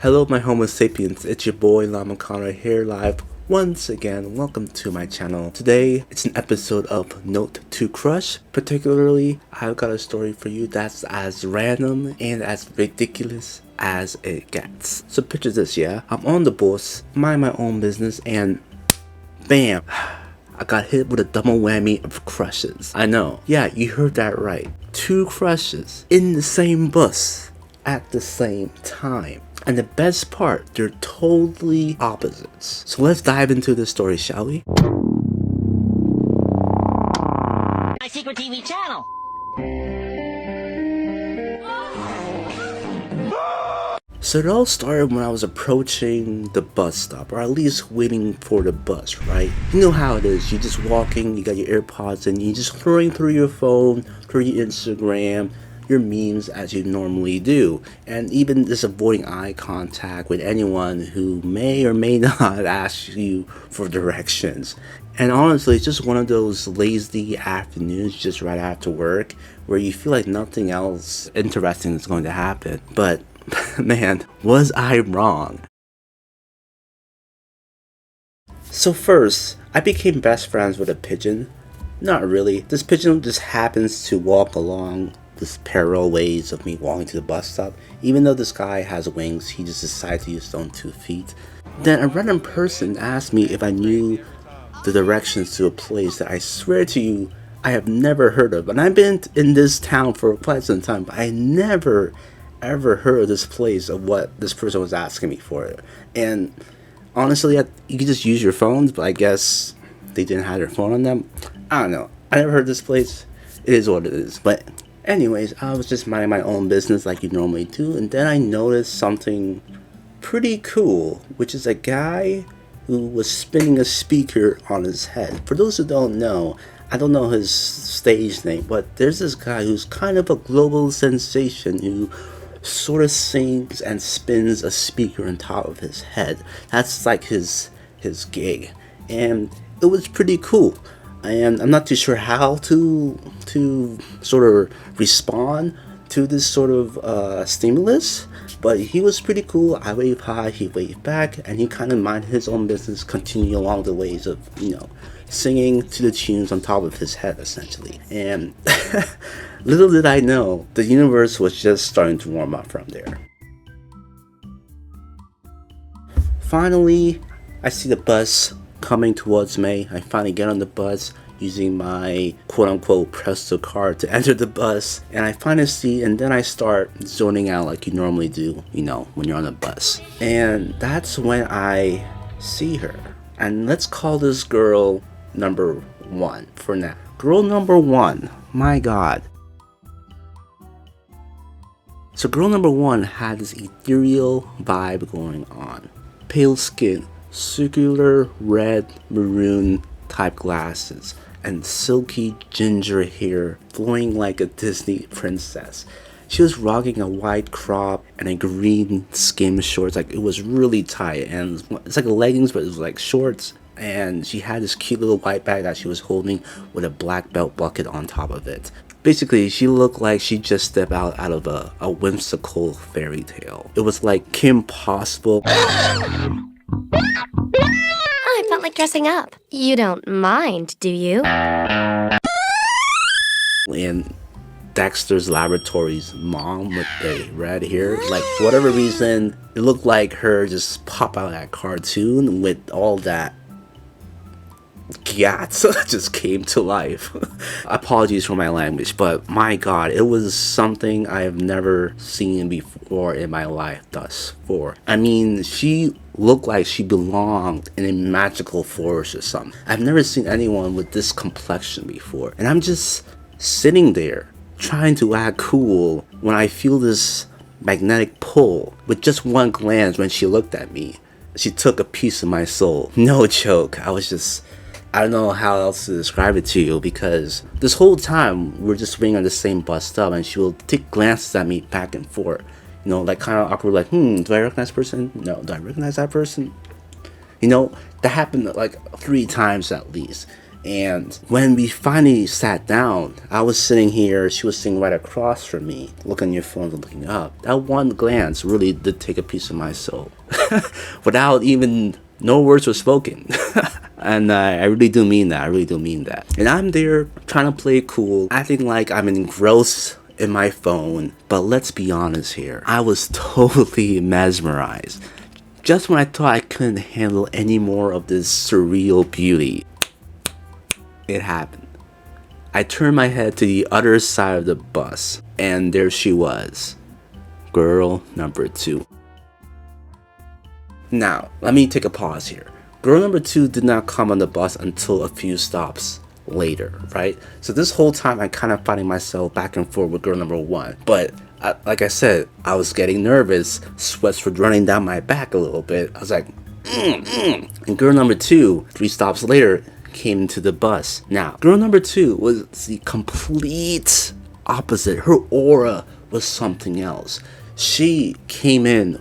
Hello my homo sapiens, it's your boy Llama Connor here live once again. Welcome to my channel. Today it's an episode of Note to Crush. Particularly, I've got a story for you that's as random and as ridiculous as it gets. So picture this, yeah? I'm on the bus, mind my own business, and bam! I got hit with a double whammy of crushes. I know, yeah, you heard that right. 2 crushes in the same bus at the same time. And the best part, they're totally opposites. So let's dive into the story, shall we? My secret TV channel. So it all started when I was approaching the bus stop, or at least waiting for the bus, right? You know how it is, you're just walking, you got your AirPods in, you're just throwing through your phone, through your Instagram, your memes as you normally do, and even just avoiding eye contact with anyone who may or may not ask you for directions. And honestly, it's just one of those lazy afternoons just right after work where you feel like nothing else interesting is going to happen. But man, was I wrong? So first, I became best friends with a pigeon. Not really. This pigeon just happens to walk along this parallel ways of me walking to the bus stop. Even though this guy has wings, he just decided to use his own 2 feet. Then a random person asked me if I knew the directions to a place that I swear to you I have never heard of. And I've been in this town for quite some time, but I never ever heard of this place, of what this person was asking me for. And honestly, you could just use your phones, but I guess they didn't have their phone on them. I don't know. I never heard this place. It is what it is. But anyways, I was just minding my own business like you normally do, and then I noticed something pretty cool, which is a guy who was spinning a speaker on his head. For those who don't know, I don't know his stage name, but there's this guy who's kind of a global sensation who sort of sings and spins a speaker on top of his head. That's like his gig, and it was pretty cool. And I'm not too sure how to sort of respond to this sort of stimulus, but he was pretty cool. I waved hi, he waved back, and he kind of minded his own business, continuing along the ways of, singing to the tunes on top of his head, essentially. And little did I know, the universe was just starting to warm up from there. Finally, I see the bus coming towards me. I finally get on the bus using my quote-unquote Presto card to enter the bus, and I find a seat, and then I start zoning out like you normally do, when you're on a bus. And that's when I see her. And let's call this girl number 1 for now. Girl number 1, my god. So girl number 1 had this ethereal vibe going on. Pale skin, circular red maroon type glasses, and silky ginger hair flowing like a Disney princess. She was rocking a white crop and a green skin shorts. Like, it was really tight, and it's like leggings, but it was like shorts. And she had this cute little white bag that she was holding with a black belt bucket on top of it. Basically, she looked like she just stepped out of a whimsical fairy tale. It was like Kim Possible. I felt like dressing up. You don't mind, do you? And Dexter's Laboratory's mom with the red hair. Like, for whatever reason, it looked like her just pop out of that cartoon with all that gats just came to life. Apologies for my language, but my god, it was something I have never seen before in my life thus far. I mean, she looked like she belonged in a magical forest or something. I've never seen anyone with this complexion before, and I'm just sitting there trying to act cool when I feel this magnetic pull. With just one glance, when she looked at me, she took a piece of my soul. No joke. I don't know how else to describe it to you, because this whole time we're just waiting on the same bus stop, and she will take glances at me back and forth, like kind of awkward, like, do I recognize that person? No, do I recognize that person? That happened like 3 times at least. And when we finally sat down, I was sitting here, she was sitting right across from me, looking at your phone and looking up. That one glance really did take a piece of my soul. Without even, no words were spoken. And I really do mean that. I really do mean that. And I'm there trying to play it cool, acting like I'm engrossed in my phone. But let's be honest here. I was totally mesmerized. Just when I thought I couldn't handle any more of this surreal beauty, it happened. I turned my head to the other side of the bus, and there she was. Girl number 2. Now, let me take a pause here. Girl number 2 did not come on the bus until a few stops later, right? So this whole time I'm kind of finding myself back and forth with girl number 1. But like I said, I was getting nervous. Sweats were running down my back a little bit. I was like, And girl number 2, 3 stops later, came into the bus. Now, girl number 2 was the complete opposite. Her aura was something else. She came in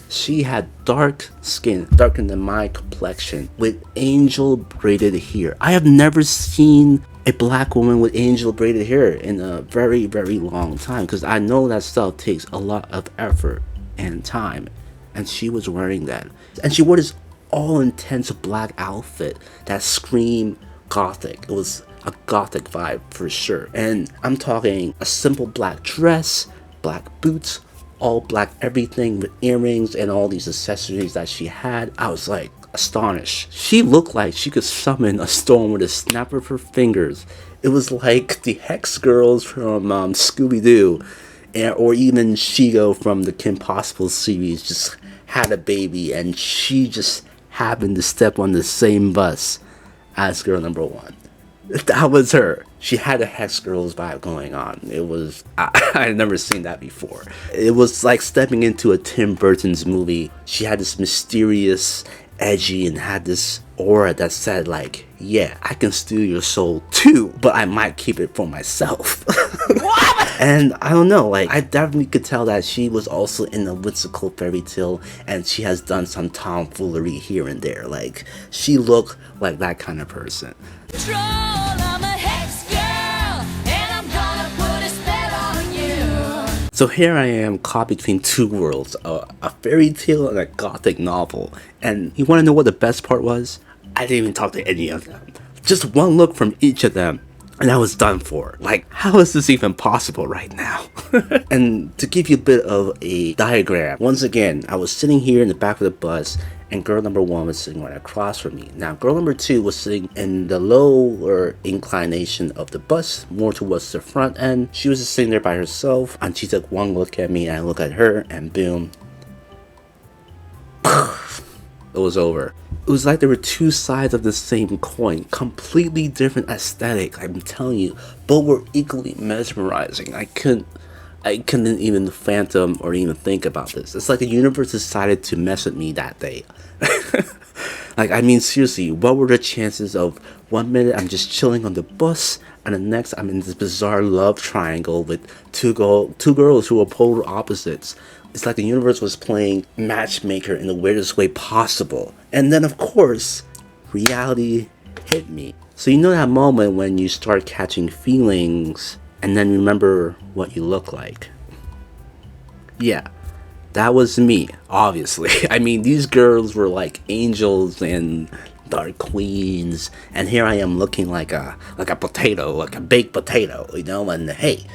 she had dark skin, darker than my complexion, with angel braided hair. I have never seen a black woman with angel braided hair in a very, very long time, because I know that stuff takes a lot of effort and time. And she was wearing that. And she wore this all intense black outfit that screamed gothic. It was a gothic vibe for sure. And I'm talking a simple black dress, black boots, all black everything with earrings and all these accessories that she had. I was like astonished. She looked like she could summon a storm with a snap of her fingers. It was like the Hex girls from Scooby-Doo, or even Shigo from the Kim Possible series just had a baby, and she just happened to step on the same bus as girl number 1. That was her. She had a Hex Girls vibe going on. It was, I had never seen that before. It was like stepping into a Tim Burton's movie. She had this mysterious, edgy, and had this aura that said like, yeah, I can steal your soul too, but I might keep it for myself. And I don't know, like, I definitely could tell that she was also in a whimsical fairy tale, and she has done some tomfoolery here and there. Like, she looked like that kind of person. So here I am, caught between two worlds, a fairy tale and a gothic novel. And you want to know what the best part was? I didn't even talk to any of them. Just one look from each of them, and I was done for. Like, how is this even possible right now? And to give you a bit of a diagram, once again, I was sitting here in the back of the bus, and girl number 1 was sitting right across from me. Now, girl number 2 was sitting in the lower inclination of the bus, more towards the front end. She was just sitting there by herself, and she took one look at me, and I look at her, and boom, it was over. It was like there were two sides of the same coin, completely different aesthetic. I'm telling you, both were equally mesmerizing. I couldn't even fathom or even think about this. It's like the universe decided to mess with me that day. Like, I mean, seriously, what were the chances of 1 minute I'm just chilling on the bus, and the next I'm in this bizarre love triangle with two girls who are polar opposites. It's like the universe was playing matchmaker in the weirdest way possible. And then, of course, reality hit me. So you know that moment when you start catching feelings and then remember what you look like? Yeah, that was me, obviously. I mean, these girls were like angels and dark queens, and here I am looking like a potato, like a baked potato, you know. And hey,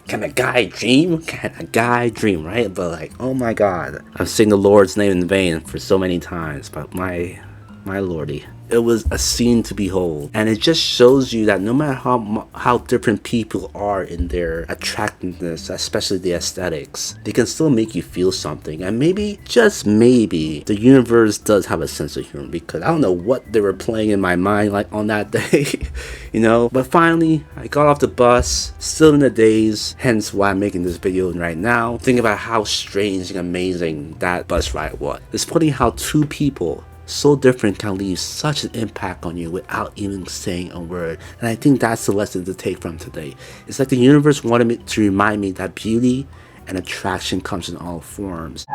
can a guy dream? Can a guy dream, right? But like, oh my God, I've seen the Lord's name in vain for so many times, but my lordy, it was a scene to behold. And it just shows you that no matter how different people are in their attractiveness, especially the aesthetics, they can still make you feel something. And maybe, just maybe, the universe does have a sense of humor, because I don't know what they were playing in my mind like on that day, you know. But finally, I got off the bus, still in the daze, hence why I'm making this video right now. Think about how strange and amazing that bus ride was. It's funny how two people so different can leave such an impact on you without even saying a word. And I think that's the lesson to take from today. It's like the universe wanted me to remind me that beauty and attraction comes in all forms.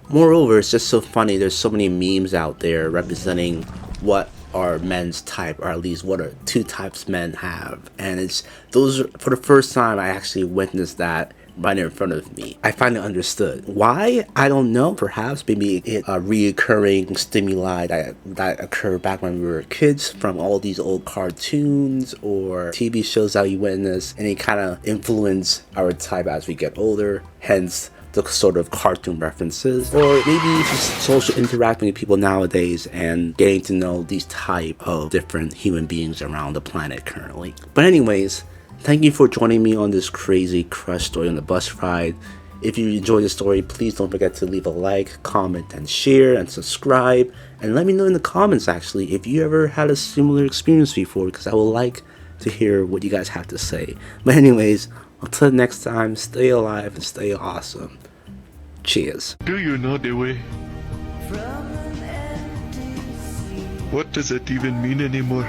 Moreover, it's just so funny, there's so many memes out there representing what are men's type, or at least what are two types men have. And it's those, for the first time I actually witnessed that right in front of me. I finally understood. Why? I don't know. Perhaps maybe it reoccurring stimuli that occurred back when we were kids from all these old cartoons or TV shows that we witness, and it kind of influence our type as we get older. Hence the sort of cartoon references, or maybe just social interacting with people nowadays and getting to know these type of different human beings around the planet currently. But anyways, thank you for joining me on this crazy crush story on the bus ride. If you enjoyed the story, please don't forget to leave a like, comment, and share, and subscribe. And let me know in the comments, actually, if you ever had a similar experience before, because I would like to hear what you guys have to say. But anyways, until next time, stay alive and stay awesome. Cheers. Do you know the way? What does it even mean anymore?